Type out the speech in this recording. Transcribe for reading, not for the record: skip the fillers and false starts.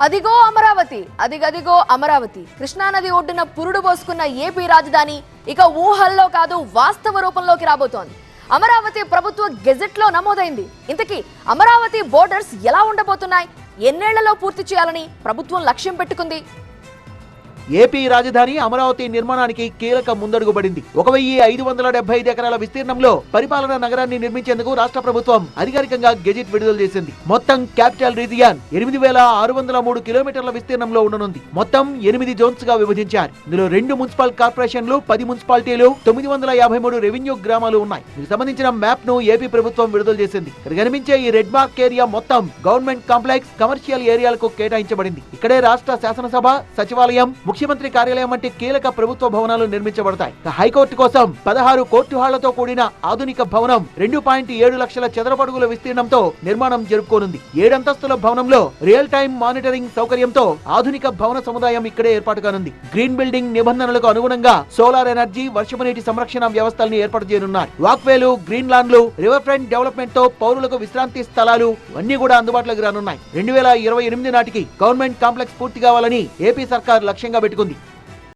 అదిగో అమరావతి, అదిగదిగో అమరావతి. కృష్ణానది ఒడ్డున పురుడు పోసుకున్న ఏపీ రాజధాని ఇక ఊహల్లో కాదు వాస్తవ రూపంలోకి రాబోతోంది. అమరావతి ప్రభుత్వ గెజెట్ లో నమోదైంది. ఇంతకీ అమరావతి బోర్డర్స్ ఎలా ఉండబోతున్నాయి, ఎన్నేళ్లలో పూర్తి చేయాలని ప్రభుత్వం లక్ష్యం పెట్టుకుంది? ఏపీ రాజధాని అమరావతి నిర్మాణానికి కీలక ముందడుగు పడింది. 1575 ఎకరాల విస్తీర్ణంలో పరిపాలనా నగరాన్ని నిర్మించేందుకు రాష్ట్ర ప్రభుత్వం అధికారికంగా గెజిట్ విడుదల చేసింది. మొత్తం క్యాపిటల్ రీజియన్ 8603 కిలోమీటర్ల విస్తీర్ణంలో ఉండనుంది. మొత్తం 8 జోన్స్ గా విభజించారు. ఇందులో 2 మున్సిపల్ కార్పొరేషన్లు, 10 మున్సిపాలిటీలు, 953 రెవెన్యూ గ్రామాలు ఉన్నాయి. దీనికి సంబంధించిన మ్యాప్ ను ఏపీ ప్రభుత్వం విడుదల చేసింది. ఇక్కడ కనిపించే ఈ రెడ్ మార్క్ ఏరియా మొత్తం గవర్నమెంట్ కాంప్లెక్స్, కమర్షియల్ ఏరియాలకు కేటాయించబడింది. ఇక్కడే రాష్ట్ర శాసనసభ, సచివాలయం, ముఖ్యమంత్రి కార్యాలయం వంటి కీలక ప్రభుత్వ భవనాలు నిర్మించబడతాయి. హైకోర్టు కోసం 16 కోర్టు హాళ్లతో కూడిన ఆధునిక భవనం 2.7 లక్షల చదరపడుగుల విస్తీర్ణంతో నిర్మాణం జరుపుకోనుంది. 7 అంతస్తుల భవనంలో రియల్ టైమ్ మానిటరింగ్ సౌకర్యంతో ఆధునిక భవన సముదాయం ఇక్కడే ఏర్పాటు కానుంది. గ్రీన్ బిల్డింగ్ నిబంధనలకు అనుగుణంగా సోలార్ ఎనర్జీ, వర్షపు నీటి సంరక్షణ వ్యవస్థల్ని ఏర్పాటు చేయనున్నారు. వాక్వేలు, గ్రీన్ లాన్లు, రివర్ ఫ్రంట్ డెవలప్మెంట్ తో పౌరులకు విశ్రాంతి స్థలాలు అన్ని కూడా అందుబాటులోకి రానున్నాయి. 2028 నాటికి గవర్నమెంట్ కాంప్లెక్స్ పూర్తి కావాలని ఏపీ సర్కార్ లక్ష్యంగా పెట్టుకుంది.